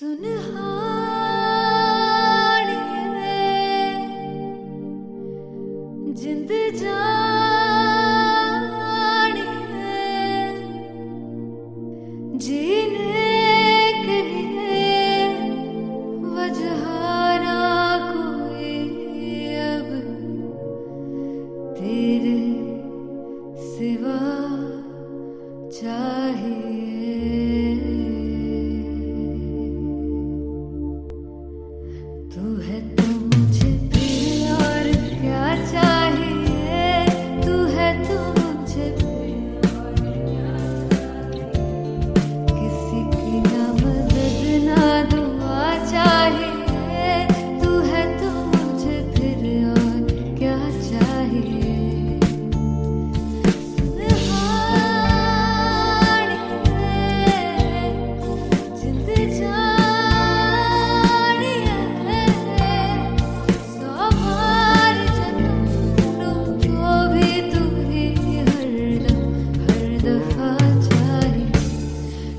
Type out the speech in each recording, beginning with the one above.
सुनहानिए जिंद जानिए जीने के लिए वजह ना कोई अब तेरे सिवा चाहिए। तू है तो मुझे फिर और क्या चाहिए, तू है तो मुझे फिर और क्या चाहिए। किसी की ना मदद ना दुआ चाहिए, तू है तो मुझे फिर और क्या चाहिए।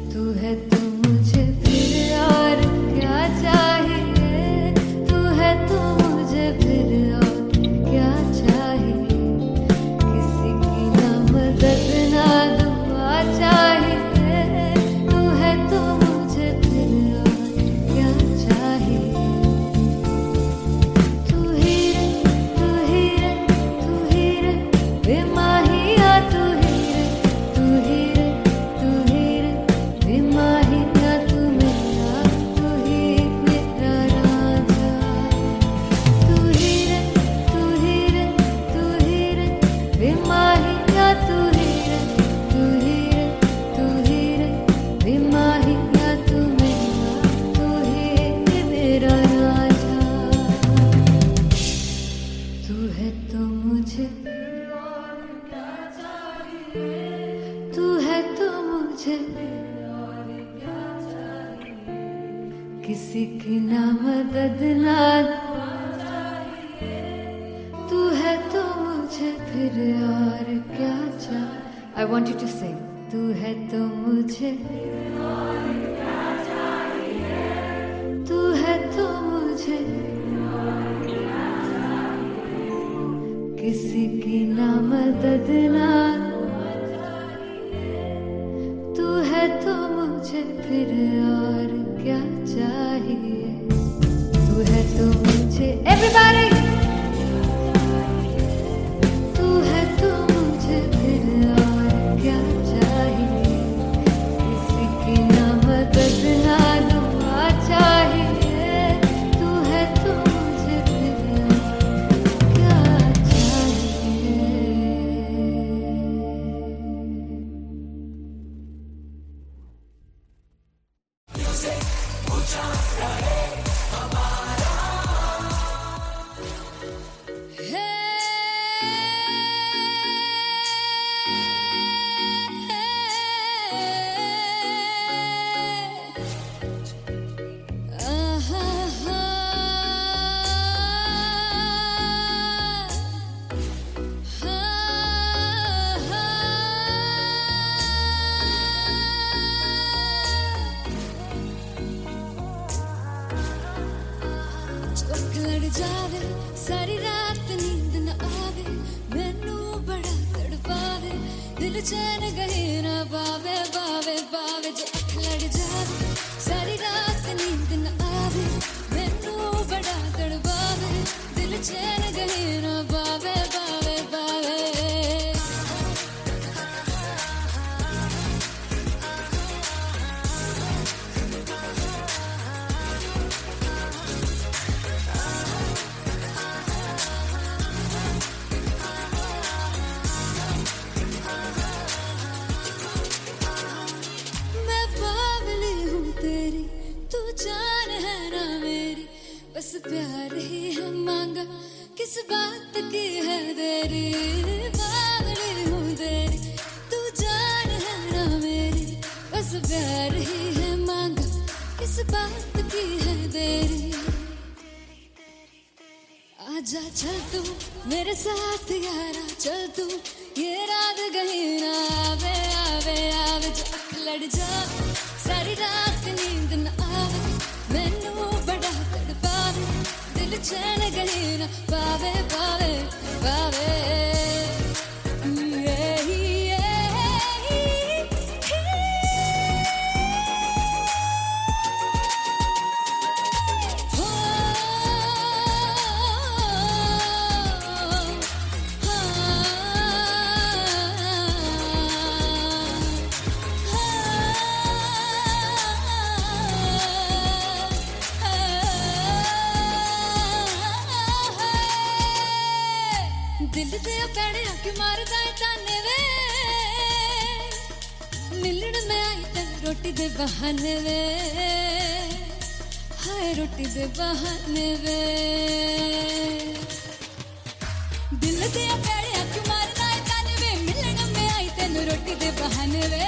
तू है तो मुझे किसी की ना मदद ना तू है तो मुझे फिर और क्या चाहिए। I want you to sing. तू है तो मुझे तू है तो मुझे किसी की ना मदद ना तू है तो मुझे फिर और क्या चाहिए। तू है तो मुझे everybody तू है तो मुझे फिर और क्या चाहिए। किसी की ना मदद ना दुआ चाहिए, तू है तो मुझे फिर और क्या चाहिए। जावे सारी रात नींद न आवे, मैनू बड़ा तड़पावे, दिल चैन गहे ना पावे पावे पावे। जो अख लड़ जावे सारी रात नींद न आवे, मैनू बड़ा तड़पावे, दिल चैन गहे ना पावे पावे पावे। जान है ना मेरी, बस प्यार ही है मांगा, किस बात की है देरी। बावली हूँ तेरी, तू जान है ना मेरी, बस प्यार ही है मांगा, किस बात की है देरी। आजा चल तू मेरे साथ यारा, चल तू ये रात कहीं ना आवे आवे आवे। जो अख लड़ जावे सारी रात नींद न आवे, दिल ते पैड़े आके मारदा है ताने वे मिलन में आई तेन रोटी दे बहाने वे हाय रोटी दे बहाने वे दिल ते पैड़े आके मारदा है ताने वे मिलन में आई तेन रोटी दे बहाने वे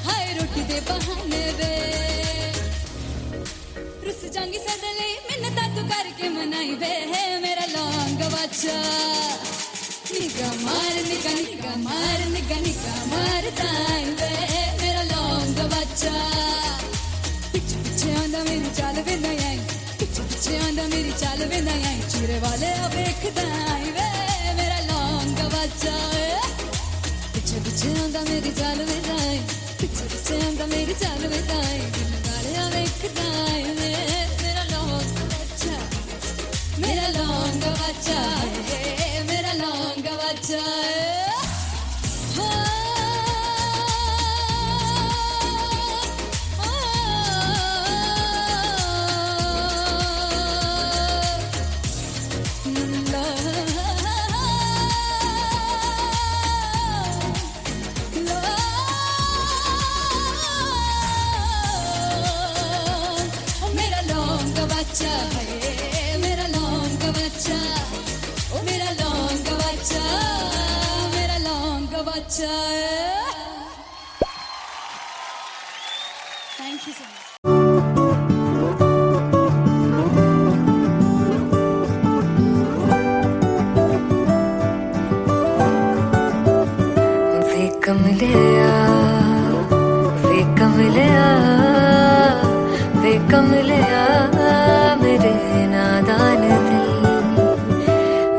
हाय रोटी दे बहाने वे रुस जांगी सद ले मिन्नता तू करके मनाई वे मेरा लौंग बच्चा निगा मार दाई वे मेरा लौंग बच्चा पिछे पिछे आंदा मेरी चाल वे नहीं आई पिछे पिछे आंदा मेरी चाल वे नहीं आई चूरे वाले वेखदा आई वे मेरा लौंग बच्चा पिछे पिछे आंदा मेरी चाल वे नहीं आई पिछे पिछे आंदा मेरी चाल वे नहीं आई दिल वाले वेखदा आई वे मेरा लौंग बच्चा मेरा लौंग बच्चा मेरा लौंग बच्चा मेरा लौंग बच्चा ओ मेरा लौंग बच्चा मेरा लौंग बच्चा थैंक यू सो मच वे कमलिया मेरे नादान दिल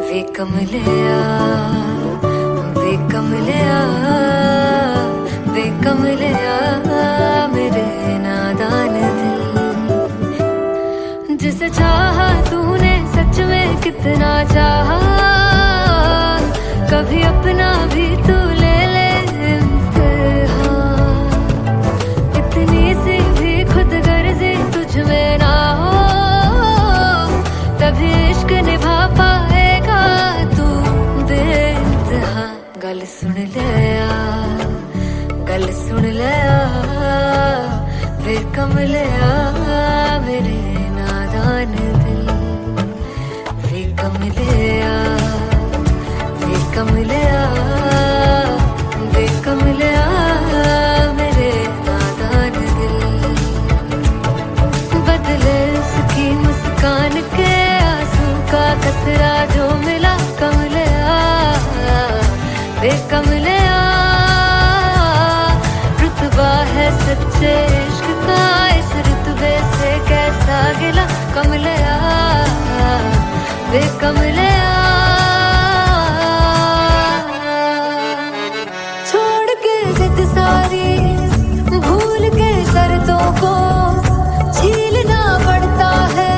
वे कमलिया मेरे नादान दिल जिसे चाहा तूने सच में कितना चाहा कभी अपना भी तू ले ले इम्तिहान इतनी सी भी खुद गर्जी तुझ में ना हो तभी इश्क निभा पाएगा तू बेइंतहा गल सुन लिया वे कमलिया मेरे नादान दिल वे कमलिया मेरे नादान दिल बदले उसकी मुस्कान के आंसू का कतरा जो मिला कमलिया वे कमलिया रुतबा है सच्चे इश्क का इस रुतबे से कैसा गिला कमलिया वे कमलिया छोड़ के जिद सारी भूल के शर्तों को छीलना पड़ता है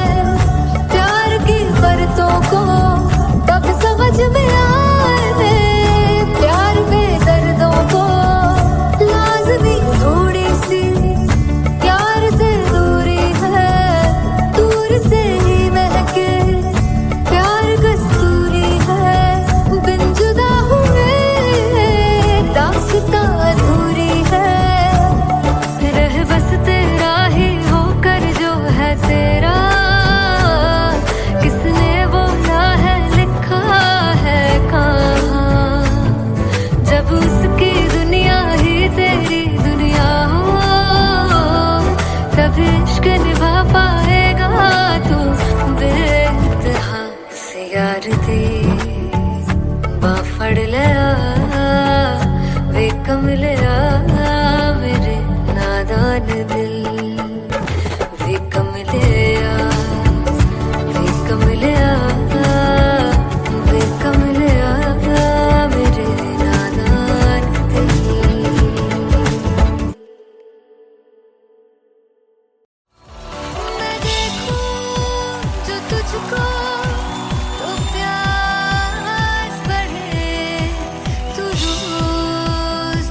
प्यार की शर्तों को तब समझ में आए प्यार में दर्दों को लाज़मी थोड़ी सी प्यार से दूरी है दूर से ही महके प्यार कस्तूरी है बिन जुदा हुए दास्तां अधूरी है रह बस तेरा ही होकर जो है तेरा किसने बोला है लिखा है कहाँ जब उसकी दुनिया ही तेरी दुनिया हो तब इश्क निभा पाएगा तू बेइंतहा से यार दी बाफड़ लिया वे कमलिया मेरे नादान दिल वे कमलिया मेरे नादान दिल मैं देखूं जो तुझको तो प्यास बढ़े तू रोज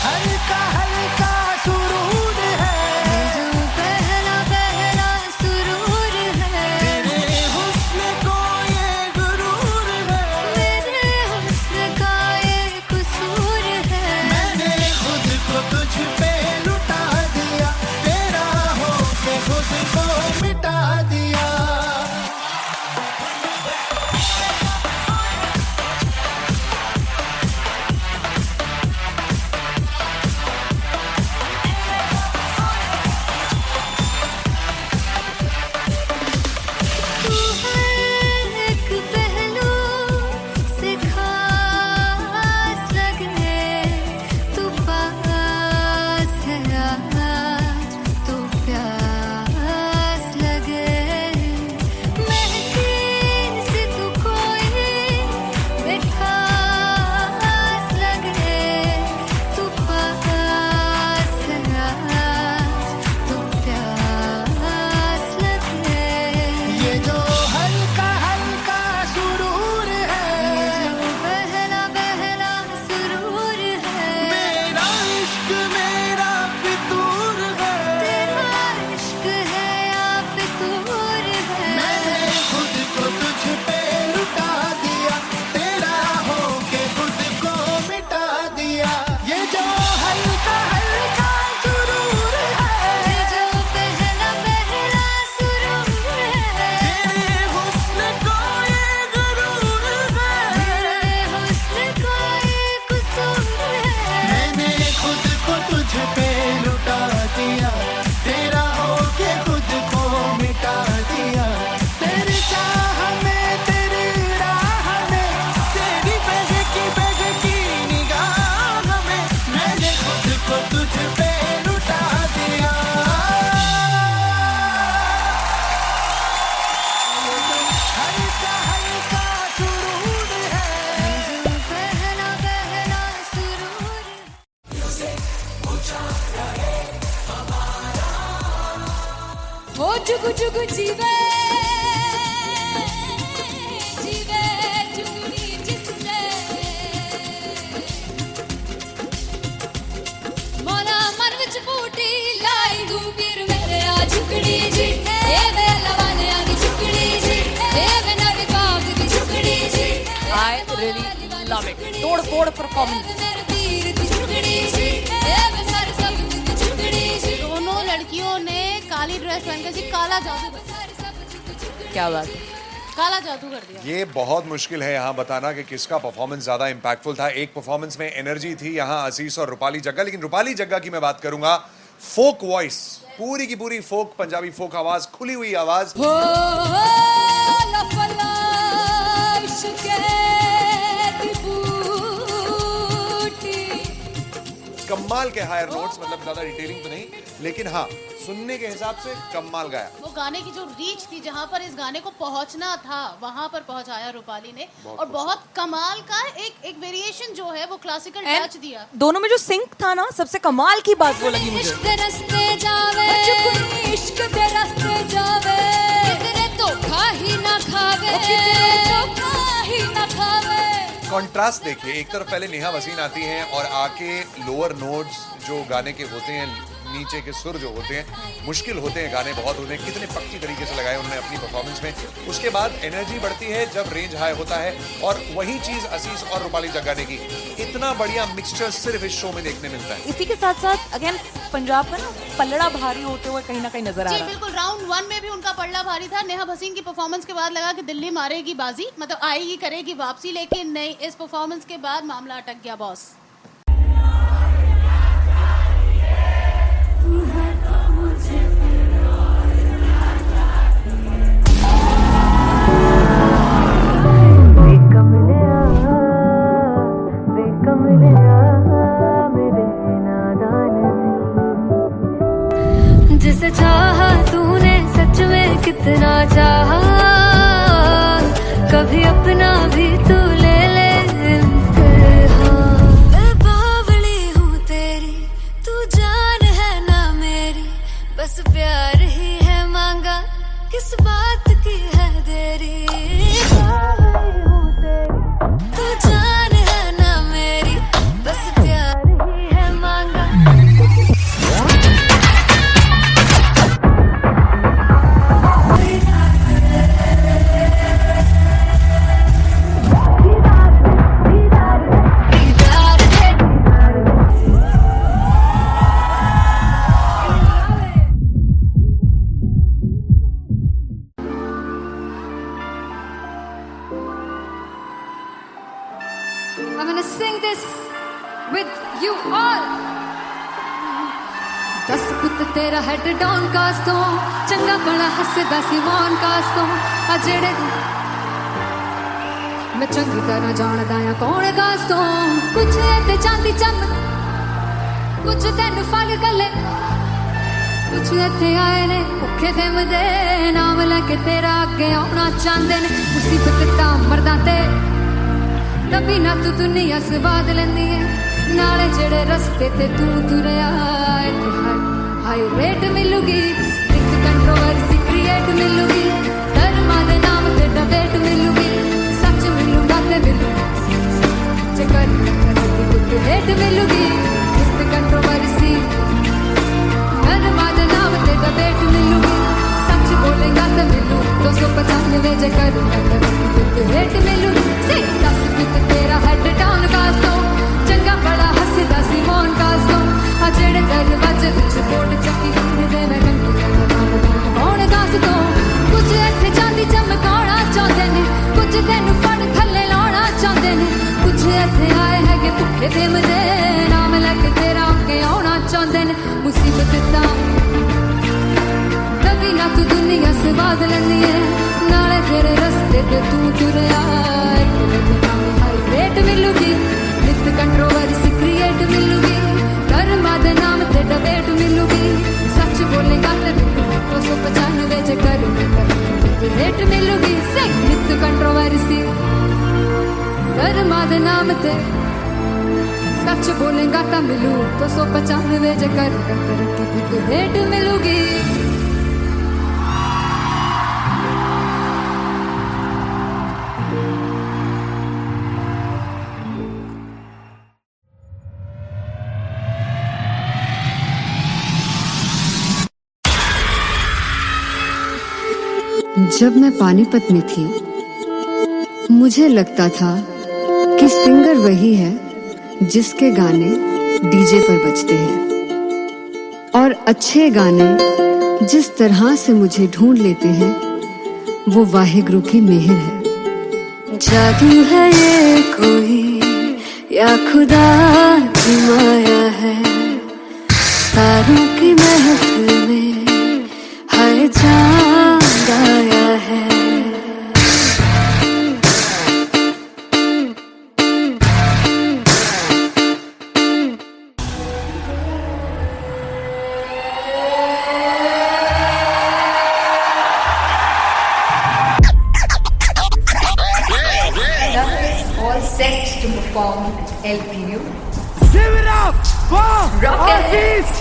हल्का हल्का सुरूर है, जो पहला पहला सुरूर है, तेरे हुस्न को ये गुरूर है, मेरे हुस्न का ये कसूर है। मैंने खुद को तुझ पे लुटा दिया, तेरा होके खुद को मिटा दिया। तू हर एक पहलू से खास लगे, तू पास है आज तो प्यास लगे, महकी से तू कोई बेखास लगे, तू पास है आज तो प्यास लगे। ये जो हल्का हल्का सुरूर है, जो पहला पहला सुरूर है, मेरा इश्क मेरा फितूर है, तेरा इश्क है या फितूर है। मैंने खुद को तुझ पे लुटा दिया, तेरा होके खुद को मिटा दिया। ये जो हल्का हल्का सुरूर है, जो पहला पहला सुरूर है, तेरे हुस्न को ये गुरूर है, मेरे हुस्न का ये कसूर है। मैंने खुद को तुझ पे लुटा दिया, तेरा होके खुद को मिटा दिया। तेरी चाह में तेरी राह में, तेरी बहकी निगाह में, मैंने खुद को तुझ पे लुटा दिया। हल्का हल्का सुरूर है, जो पहला पहला सुरूर है। ओ जुगु जुगु जीवे जीवे जुगनी जिसने मोला मन विच बूटी लाई दूबीर मेरे आ झुकड़ी जी, ए वे लवाने आगी झुकड़ी जी, ए वे नवी बाग दी झुकड़ी जी। I really love it. तोड़ फोड़ परफॉर्मेंस। मेरे पीर दी झुकड़ी जी, ए वे सारे सब दी झुकड़ी जी। दोनों लड़कियों ने काली ड्रेस पहनकर जी काला जादू क्या बात है। काला जादू कर दिया। ये बहुत मुश्किल है यहाँ बताना कि किसका परफॉर्मेंस ज्यादा इंपैक्टफुल था। एक परफॉर्मेंस में एनर्जी थी यहाँ असीस और रूपाली जग्गा, लेकिन रूपाली जग्गा की मैं बात करूंगा फोक वॉइस, पूरी की पूरी फोक पंजाबी फोक आवाज, खुली हुई आवाज। हो लफला इश्क़े दी बूटी। कमाल के हायर नोट्स, मतलब ज्यादा डिटेलिंग तो नहीं, लेकिन हाँ सुनने के हिसाब से कमाल गाया। वो गाने की जो रीच थी, जहाँ पर इस गाने को पहुंचना था वहां पर पहुंचाया रूपाली ने, और बहुत कमाल का एक वेरिएशन जो है वो क्लासिकल टच दिया। दोनों में जो सिंक था ना, सबसे कमाल की बात वो लगी मुझे। इश्क दे रस्ते जावे, इश्क दे रस्ते जावे, कितने धोखा ही ना खावे, धोखा ही ना खावे। कॉन्ट्रास्ट देखिए, एक तरफ पहले नेहा वसीन आती हैं और आके लोअर नोट्स जो गाने के होते हैं, नीचे के सुर जो होते हैं, मुश्किल होते हैं, गाने बहुत होते हैं, कितने पक्की तरीके से लगाए उन्होंने अपनी परफॉर्मेंस में। उसके बाद एनर्जी बढ़ती है जब रेंज हाई होता है, और वही चीज असीस और रूपाली जग्गा ने की। इतना बढ़िया मिक्सचर सिर्फ इस शो में देखने मिलता है। इसी के साथ साथ अगेन पंजाब का ना पल्लड़ा भारी होते हुए कहीं ना कहीं नजर आ जी रहा है। बिल्कुल, राउंड 1 में भी उनका पल्ला भारी था। नेहा भसीन की परफॉर्मेंस के बाद लगा कि दिल्ली मारेगी बाजी, मतलब आएगी करेगी वापसी, लेकिन नहीं, इस परफॉर्मेंस के बाद मामला अटक गया बॉस। जिसे चाहा तूने सच में कितना चाहा, कभी अपना भी तू ले ले इम्तिहान। मैं बावली हूँ तेरी, तू जान है ना मेरी, बस प्यार ही है मांगा, किस बात की है देरी। बावली हूँ तेरी, तू जान है ना मेरी, बस प्यार ही है मांगा। this with you all. दस पुत तेरा हेड डाउन कास तो चंगा बड़ा हसदा सी मौन कास तो आ जेड़े मैं चंगी तरह जानदा आ कौन कास तो कुछ ते चांदी चम कुछ तेन फल गले कुछ इत्थे आए ने भुखे फिमदे नाम लैके तेरा अगे आउणा चाहंदे ने मुसीबत तां मरदा ते तभी ना तू दुनिया स्वाद लैंदी है नाले जेड़े रस्ते ते तू तुरया हाई रेट मिलूगी एक कंट्रोवर्सी क्रिएट मिलूगी धर्मा दे नाम ते डिबेट मिलूगी सच मिलूगा ते मिलू जे कर कुछ रेट मिलूगी एक कंट्रोवर्सी धर्मा दे नाम ते डिबेट मिलूगी सच बोलेगा ते मिलू 295 जे कर कुछ रेट मिलूगी से 10 कुछ तेरा हेड डाउन कास तो चंगा बड़ा हसदा सी मौन कास तो आ जेड़े दरवाजे विच बोर्ड चक्की दे मैं कौन कास तो कुछ इत्थे चांदी चमकाउणा चाहंदे ने कुछ तैनू फड़ थल्ले लाउणा चाहंदे ने कुछ इत्थे आए हैगे भुखे फिमदे नाम लैके तेरा अगे आउणा चाहंदे ने मुसीबत तां कभी ना तू दुनिया स्वाद लैंदी है नाले तेरे रस्ते ते तू तुरया हाई रेट मिलूगी नित कंट्रोवर्सी क्रिएट मिलूगी कर्मा दे नाम ते डिबेट मिलूगी सच बोलेगा ते मिलू 295 जे कर रेट मिलूगी से नित कंट्रोवर्सी कर्मा दे नाम ते सच बोलेगा ता मिलू 295 जे कर रेट मिलूगी जब मैं पानीपत में थी मुझे लगता था कि सिंगर वही है जिसके गाने डीजे पर बजते हैं और अच्छे गाने जिस तरह से मुझे ढूंढ लेते हैं वो वाहिगुरु की मेहर है। जादू है ये कोई या खुदा की माया है तारों की महफिल में हर चांद आया है। All set to perform at LPU. Give it up for Artist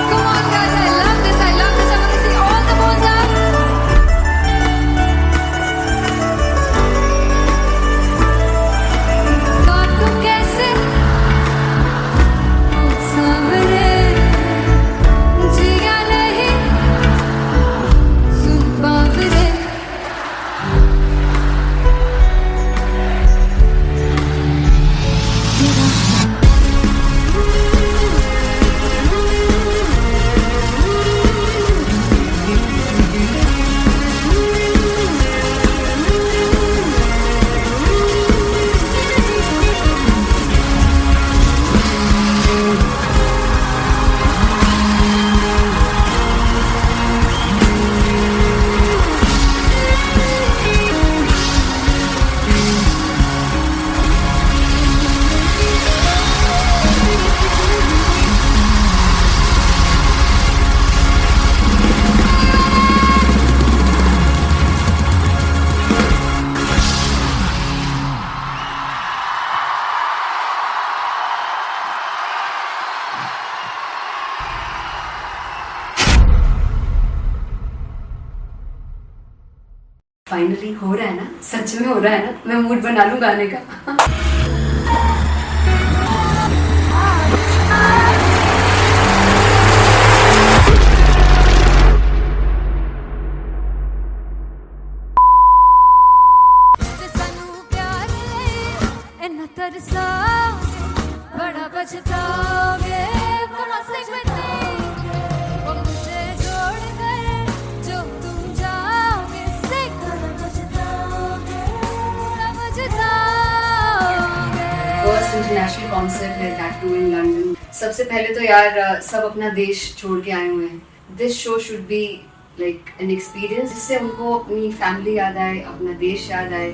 Come on guys, I love this. I want to see all the balls up. काटू कैसे सामने जिया नहीं सुन पावरे फाइनली हो रहा है ना, सच में हो रहा है ना। मैं मूड बना लूं गाने का। बड़ा पछताओगे बड़ा सिकते वो मुझे छोड़ कर जो तुम जाओगे इंटरनेशनल कॉन्सर्ट है, दैट टू इन लंदन। सबसे पहले तो यार सब अपना देश छोड़ के आए हुए हैं। This show should be like an experience जिससे उनको अपनी फैमिली याद आए, अपना देश याद आए।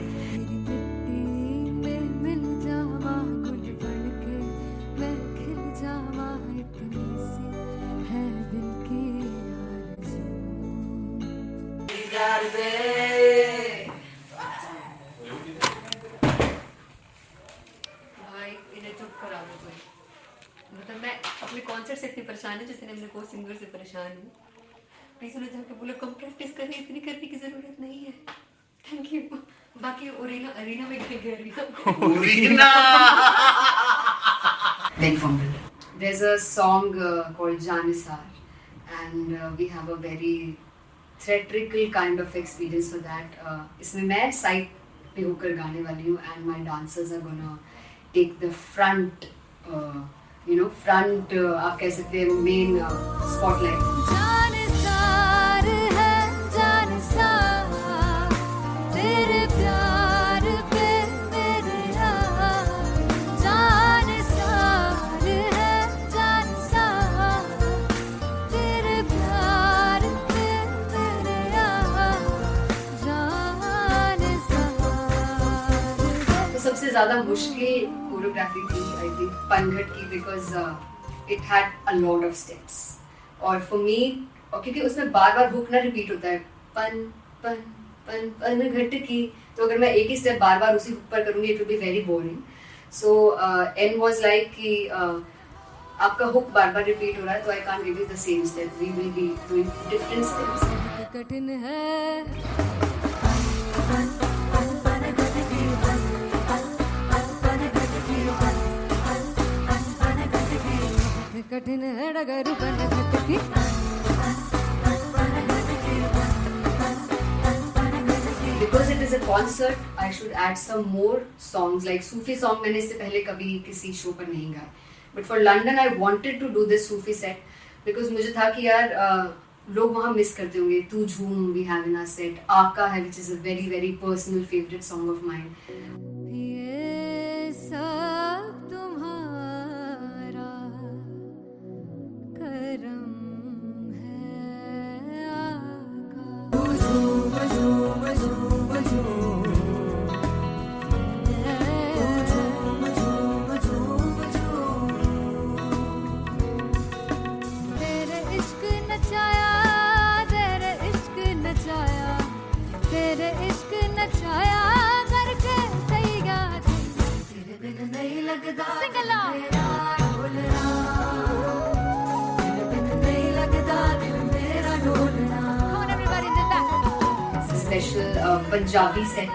मतलब मैं अपने कॉन्सर्ट से इतनी परेशान हूँ जितने अपने को सिंगर से परेशान हूँ। प्लीज उन्हें जाके बोलो कम प्रैक्टिस करनी, इतनी करने की जरूरत नहीं है। Thank you. बाकी अरीना में गए arena Then from there's a song called Janisar, and we have a very theatrical kind of experience for that. इसमें मैं साइड पे होकर गाने वाली हूँ, and my dancers are gonna take the front, front आप कह सकते हैं main spotlight. जानसार है जानसार, तेरे प्यार पे मेरे यार। जानसार है जानसार, तेरे प्यार पे मेरे यार। जानसार है। तो सबसे ज़्यादा मुश्किल कोरियोग्राफी थी आई थिंक पनघट की, because it had a lot of steps. और फॉर मी, और क्योंकि उसमें बार बार हुक ना रिपीट होता है, पन पन पन पनघट की, तो अगर मैं एक ही स्टेप बार बार उसी हुक पर करूँगी it will be very boring. So an was like कि आपका हुक बार बार रिपीट हो रहा है, तो I can't give you the same step, we will be doing different steps. कठिन है कठिन है डगर पनघट की। Because it is a concert, I should add some more songs like Sufi song. मैंने इससे पहले कभी किसी शो पर नहीं गाया, but for London I wanted to do this Sufi set because मुझे था कि यार लोग वहाँ मिस करते होंगे। तू झूम we have in our set, आका है which is a very very personal favorite song of mine. ये सब तुम्हारा करम है आका। तेरे इश्क नचाया, तेरे इश्क नचाया, तेरे इश्क नचाया करके तैयार। तेरे बिन नहीं लगता सिंगला ढोलना, तेरे बिन नहीं लगता दिल मेरा ढोलना। Come on everybody in the back. Special Punjabi set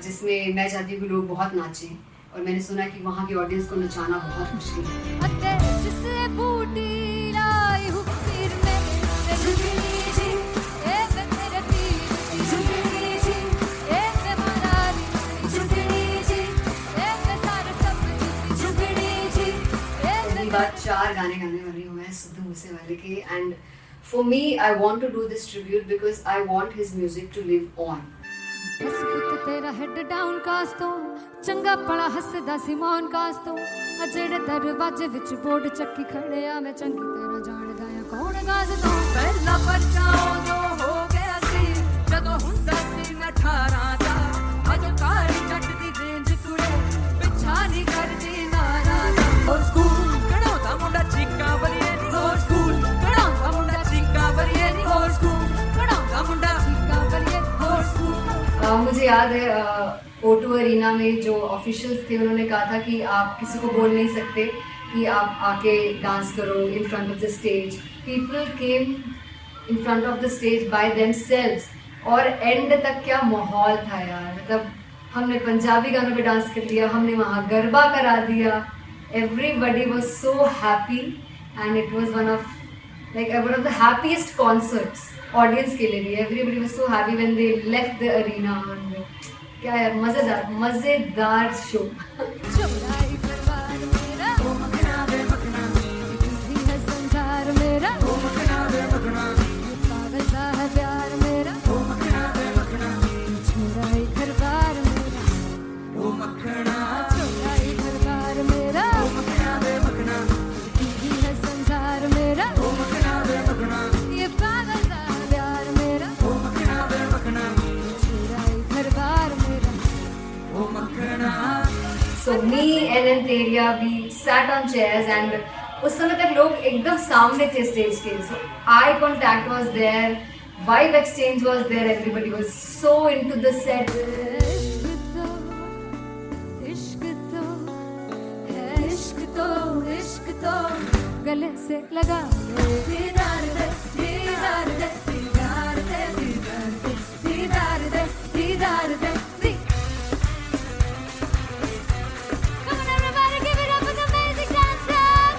जिसमें मैं चाहती हूँ कि लोग बहुत नाचें, और मैंने सुना कि वहाँ की ऑडियंस को नचाना बहुत मुश्किल है। अते जिससे बूटी लाई हूँ पीर में, ते झुगनी जी ए वे मेरे पीर की झुगनी जी, ए वे मरारी की झुगनी जी, ए वे सारे सब की झुगनी जी, ए वे पहली बार 4 गाने गाने वाली हूँ मैं सिद्धू मूसेवाले के, and for me I want to do this tribute because I want his music to live on. बस पुत तेरा हेड डाउन कास तो चंगा पड़ा हसदा सिमोन कास तो, आ जेड़े दरवाजे विच बोर्ड चक्की खड़े आ मैं चंगी तरह जानदा आ कौन गाज तो। पहला बचाओ जो हो गया सी जदों हुंदा सी मैं 18 दा, अज कारी जट दी रेंज कुड़े पिछा नहीं करदी नारा दा। हो स्कूल कढ़ाउंदा मुंडा चीका बरिए नी, हो स्कूल कढ़ाउंदा मुंडा चीका बरिए नी, हो स्कूल कढ़ाउंदा मुंडा चीका बरिए, हो स्कूल। मुझे याद है O2 अरीना में जो ऑफिशियल्स थे उन्होंने कहा था कि आप किसी को बोल नहीं सकते कि आप आके डांस करो in front of the stage. People came in front of the stage by themselves, और एंड तक क्या माहौल था यार। मतलब हमने पंजाबी गानों पे डांस कर लिया, हमने वहाँ गरबा करा दिया, everybody was so happy and it was one of the happiest concerts audience के लिए भी। Everybody was so happy when they left the arena. क्या यार, मजेदार शो। चौड़ाई परिवार मेरा, ओ मखना वे मखना, तुझी है संसार मेरा, ओ मखना वे मखना, पागल सा है प्यार मेरा, ओ मखना वे मखना, चौड़ाई परिवार मेरा, ओ मखना, चौड़ाई परिवार मेरा। and Teria, we sat on chairs and उस समय तक लोग एकदम सामने थे स्टेज के. So eye contact was there, vibe exchange was there, everybody was so into the set. इश्क तो गले से लगा दीदार दे दीदार दे दीदार दे दीदार दे दीदार दे. Come on everybody, give it up for the amazing dancers.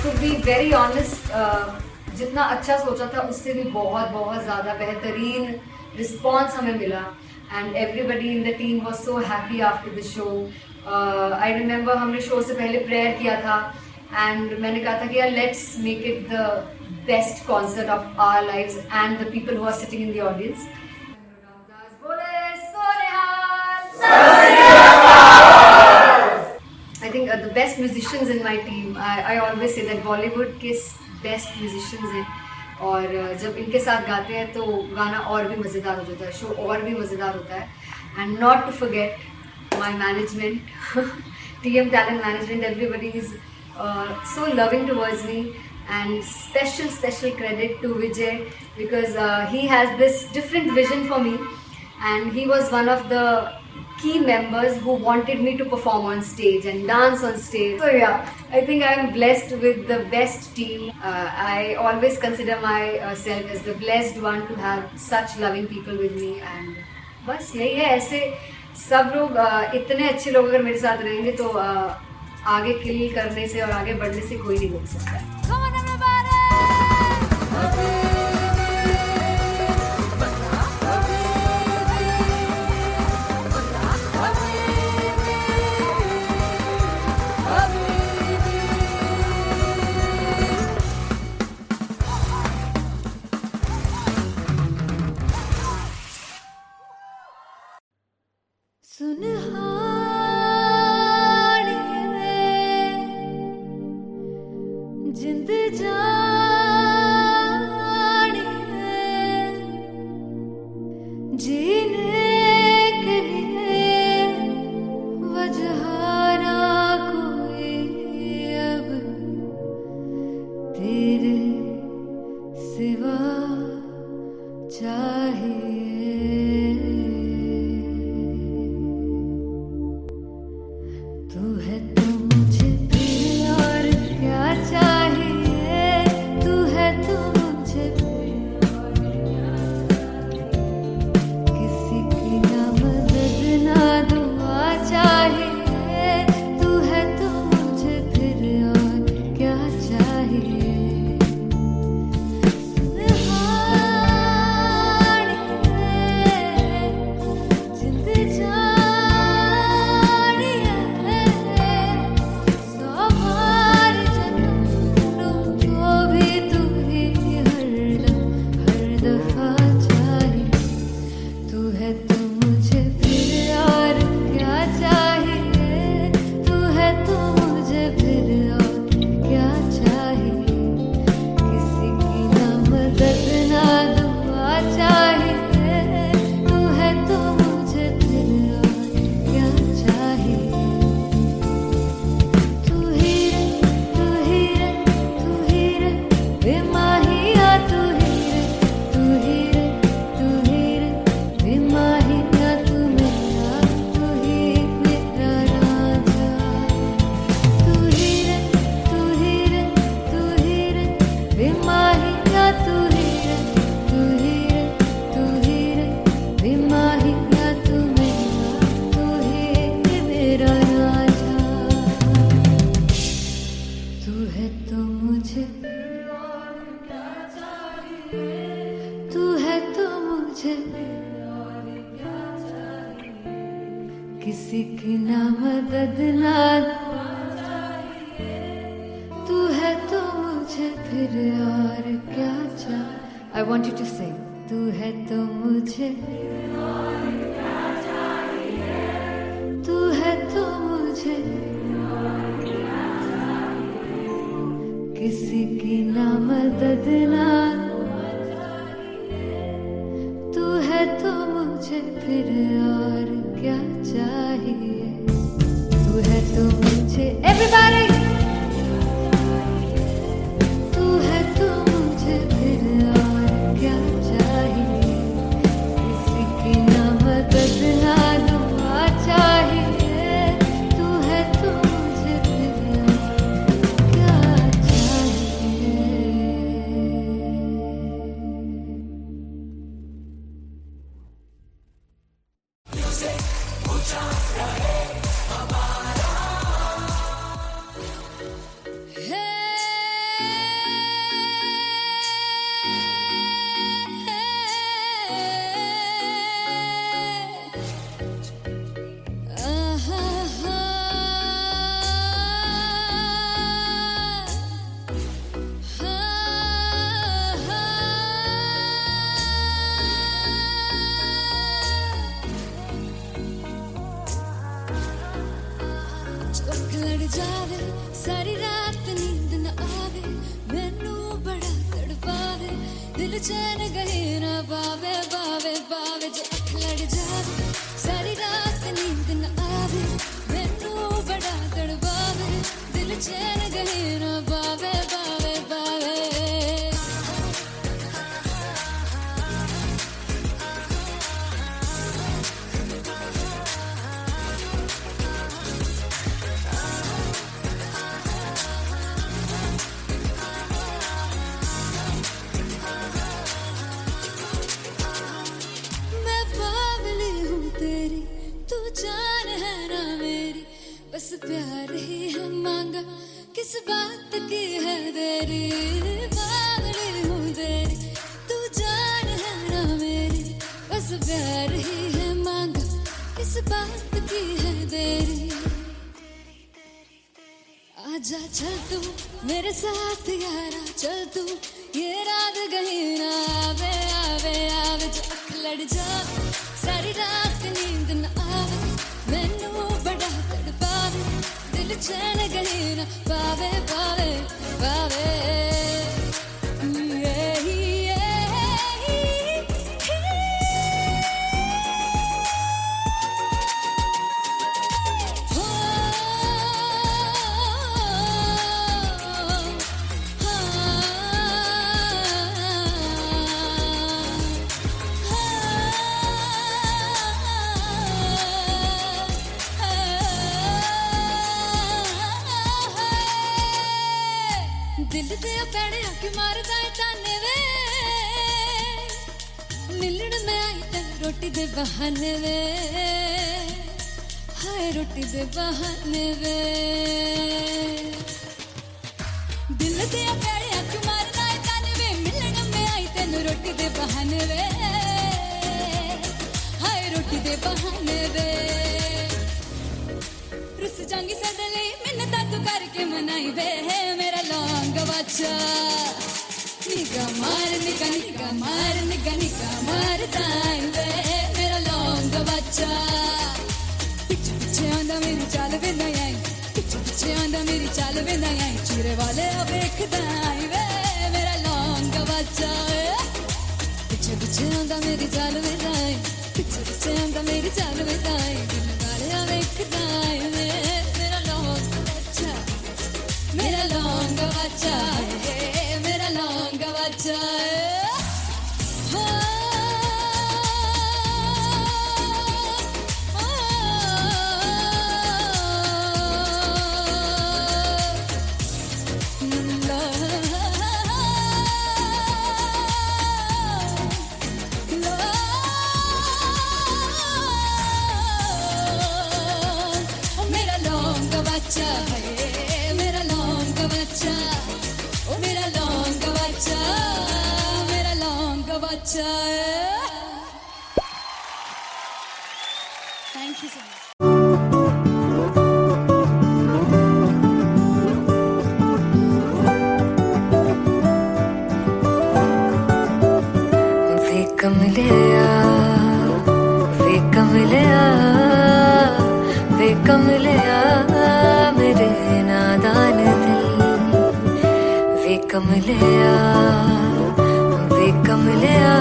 To be very honest, जितना अच्छा सोचा था उससे भी बहुत बहुत ज़्यादा बेहतरीन रिस्पॉन्स हमें मिला. And everybody in the team was so happy after the show. I remember हमने शो से पहले प्रेयर किया था and मैंने कहा था कि यार let's make it the best concert of our lives and the people who are sitting in the audience. I think the best musicians in my team. I always say that Bollywood के best musicians हैं. और जब इनके साथ गाते हैं तो गाना और भी मज़ेदार हो जाता है, शो और भी मज़ेदार होता है. And not to forget my management, TM Talent Management, everybody is so loving towards me. And special credit to Vijay because he has this different vision for me and he was one of the key members who wanted me to perform on stage and dance on stage. So yeah, I think I am blessed with the best team. I always consider myself as the blessed one to have such loving people with me. And बस यही है, ऐसे सब लोग इतने अच्छे लोग अगर मेरे साथ रहेंगे तो आगे किल करने से और आगे बढ़ने से कोई नहीं रोक सकता है. Come on everybody. जिंद जान जीने के लिए वजह ना कोई अब तेरे सिवा चाहिए. तू है तो मुझे फिर और क्या चाहिए. तू है तो मुझे फिर और क्या चाहिए. किसी की ना मदद ना दुआ चाहिए. तू है तो मुझे फिर और क्या चाहिए. जिंद किसी की ना मदद ना तू है तो मुझे फिर और क्या चाहिए. I want you to sing. तू है तो मुझे तू है तो मुझे किसी की ना मदद ना तू है तो मुझे फिर लड़ जावे सारी रात नींद न आवे मैनू बड़ा तड़पावे दिल चैन गहे ना पावे पावे पावे जो अख लड़ जावे सारी रात नींद न आवे मैनू बड़ा तड़पावे दिल चैन गहे ना पावे पावे पावे जान है ना मेरी बस प्यार ही है मांगा किस बात की है देरी बावली हूँ तेरी तू जान है ना मेरी बस प्यार ही है मांगा किस बात की है देरी आजा चल तू मेरे साथ यारा चल तू ये रात कहीं ना आवे आवे आवे जो अख लड़ जावे सारी रात नींद न आवे मैनू बड़ा तड़पावे दिल चैन कहीं ना पावे पावे पावे दिल दे पैड़े आके मारदा है ताने वे मिलन में आई तन रोटी दे बहाने वे हाय रोटी दे बहाने वे दिल दे पैड़े आके मारदा है ताने वे मिलन में आई तन रोटी दे बहाने वे हाय रोटी दे बहाने वे रुस जांगी सदले मिन्नता तू करके मनाई वे मेरा लौंग बच्चा निगा मार ताई वे मेरा लौंग बच्चा पीछे पीछे आंदा मेरी चाल वे नहीं आई पीछे पीछे आंदा मेरी चाल वे नहीं आई चूरे वाले अब देखदा आई वे मेरा लौंग बच्चा पीछे पीछे आंदा मेरी चाल वे नहीं आई पीछे पीछे आंदा मेरी चाल वे नहीं आई दिल वाले अब देखदा आई वे मेरा लौंग बच्चा मेरा लौंग बच्चा मेरा लौंग बच्चा मेरा लौंग बच्चा मेरा लौंग बच्चा ओ मेरा लौंग बच्चा मेरा लौंग बच्चा थैंक यू सो मच वे कमलिया वे कमलिया वे कमलिया मेरे नादान दिल वे कमलिया वे कमलिया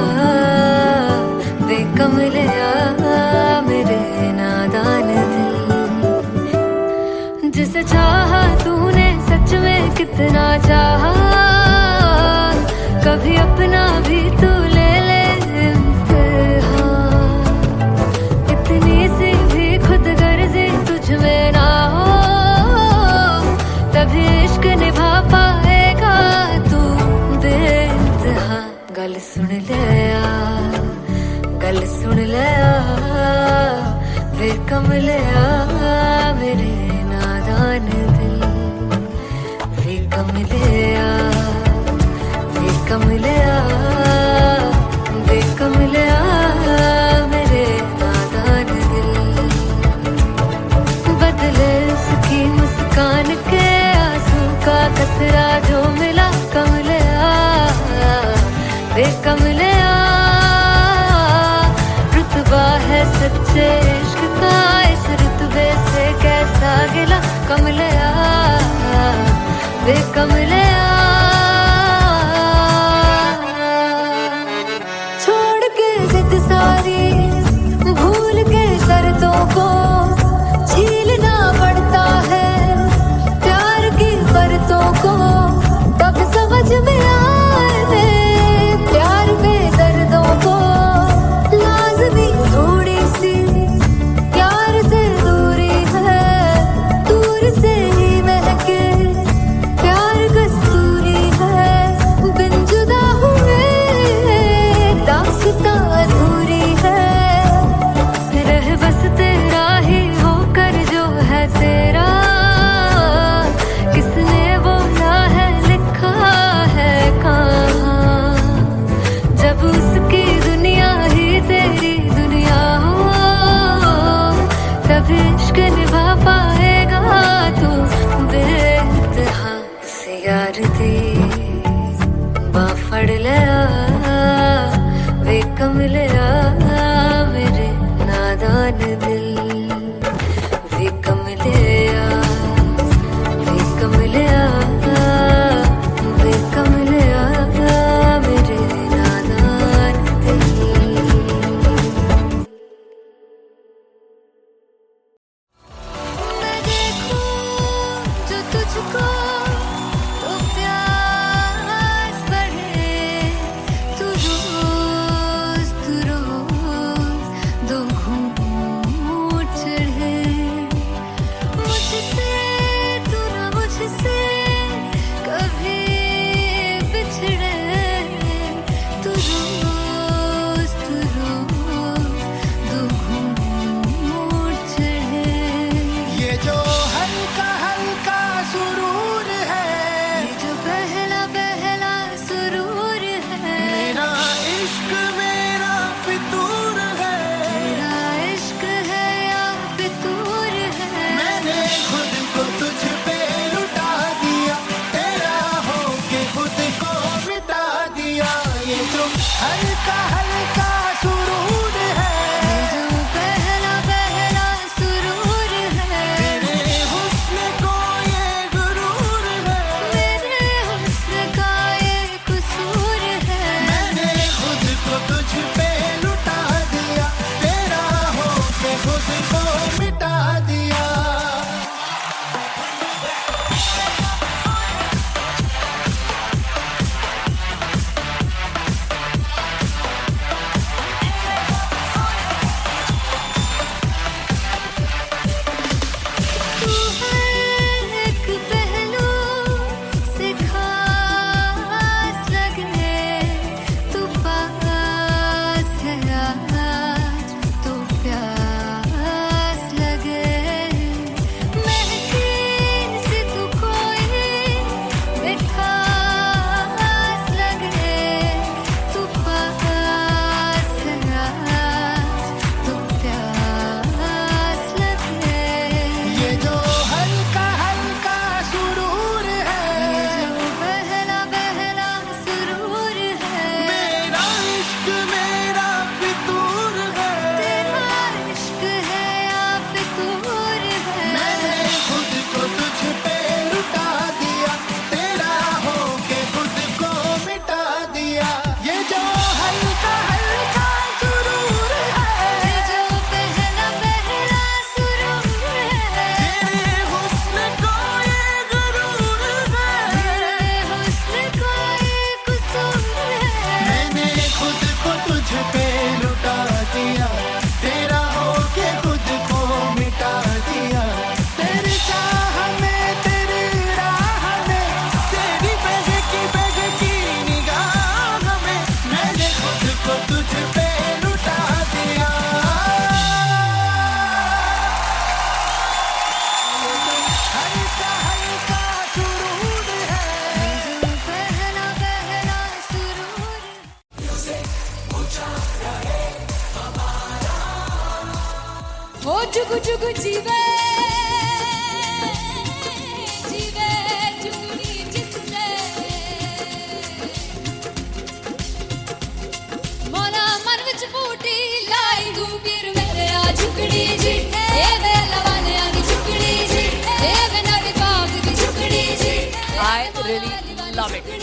वे कमलिया मेरे नादान दिल जिसे चाहा तूने सच में कितना चाहा कभी अपना भी तू ले ले इम्तिहान इतनी सी भी खुद गर्जी तुझ में ना हो तभी इश्क निभा पाएगा तू बेइंतहा गल सुन ले वे कमलिया मेरे नादान दिल वे कमलिया वे कमलिया वे कमलिया मेरे नादान दिल बदले उसकी मुस्कान के आंसू का कतरा जो मिला कमलिया वे कमलिया रुतबा है सच्चे इश्क का इस रुतबे से कैसा गिला कमलिया वे कमले छोड़ के जिद सारी भूल के शर्तों को झीलना पड़ता है प्यार की शर्तों को तब समझ में आए प्यार में दर्दों को लाज़मी थोड़ी सी प्यार से दूरी है दूर से ही महके प्यार कस्तूरी है बिन जुदा हुए दास्तां अधूरी है रह बस तेरा ही होकर जो है तेरा किसने बोला है लिखा है कहाँ जब उसकी दुनिया ही तेरी दुनिया हो तब इश्क निभा पाएगा तू बेइंतहा से यार दी बांह फड़ लिया वे कमलिया मेरे नादान दिल वे कमलिया वे कमलिया वे कमलिया मेरे नादान दिल मैं देखूं जो तुझको तो प्यास बढ़े तू रोज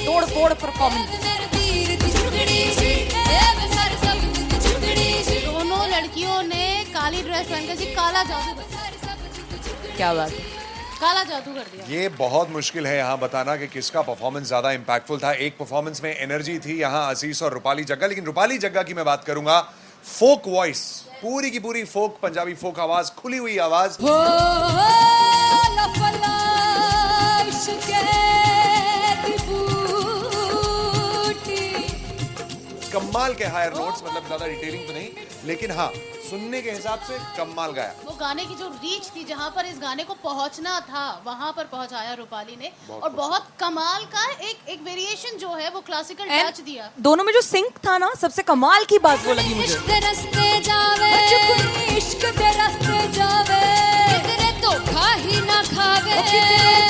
तोड़ फोड़ परफॉर्मेंस। मेरे वीर दी झुगड़ी जी ए मैं सारे सब दी झुगड़ी जी दोनों लड़कियों ने काली ड्रेस पहनकर जी काला जादू कर दिया। क्या बात है। काला जादू कर दिया। ये बहुत मुश्किल है यहाँ बताना कि किसका परफॉर्मेंस ज्यादा इंपैक्टफुल था। एक परफॉर्मेंस में एनर्जी थी यहाँ असीस और रूपाली जग्गा, लेकिन रूपाली जग्गा की मैं बात करूंगा, फोक वॉइस, पूरी की पूरी फोक, पंजाबी फोक आवाज, खुली हुई आवाज। हो लफला इश्क़े दी बूटी। कमाल के हायर नोट्स, मतलब ज्यादा डिटेलिंग तो नहीं, लेकिन हाँ सुनने के हिसाब से कमाल गाया। वो गाने की जो रीच थी, जहाँ पर इस गाने को पहुंचना था वहां पर पहुंचाया रूपाली ने, और बहुत कमाल का एक वेरिएशन जो है वो क्लासिकल टच दिया। दोनों में जो सिंक था ना, सबसे कमाल की बात वो लगी मुझे। इश्क दे रस्ते जावे इश्क दे रस्ते जावे कितने धोखा ही ना खावे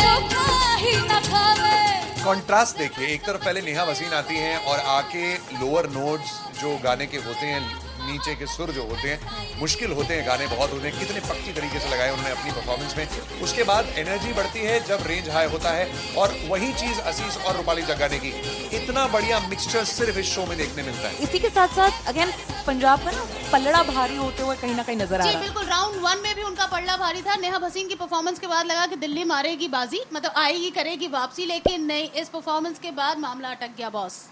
धोखा ही ना खावे। कॉन्ट्रास्ट देखिए, एक तरफ पहले नेहा वसीन आती हैं और आके लोअर नोट्स जो गाने के होते हैं, नीचे के सुर जो होते हैं, मुश्किल होते हैं, गाने बहुत होते हैं, कितने पक्की तरीके से लगाए उन्होंने अपनी परफॉर्मेंस में। उसके बाद एनर्जी बढ़ती है जब रेंज हाई होता है, और वही चीज असीस और रूपाली जग्गा ने की। इतना बढ़िया मिक्सचर सिर्फ इस शो में देखने मिलता है। इसी के साथ साथ अगेन पंजाब का ना पलड़ा भारी होते हुए कहीं ना कहीं नजर आ जी रहा है। बिल्कुल, राउंड 1 में भी उनका पलड़ा भारी था। नेहा भसीन की परफॉर्मेंस के बाद लगा कि दिल्ली मारेगी बाजी, मतलब आएगी करेगी वापसी, लेकिन नहीं, इस परफॉर्मेंस के बाद मामला अटक गया बॉस।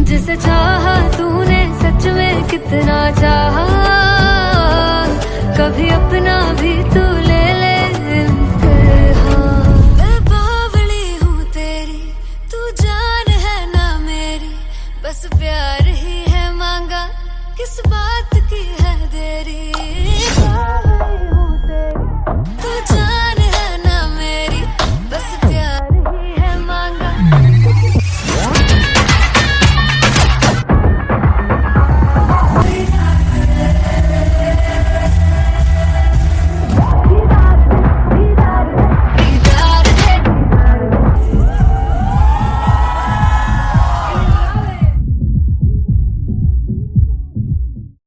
जिसे चाहा तूने सच में कितना चाहा, कभी अपना भी तू ले ले इम्तिहान। मैं बावली हूँ तेरी, तू जान है ना मेरी, बस प्यार ही है मांगा, किस बात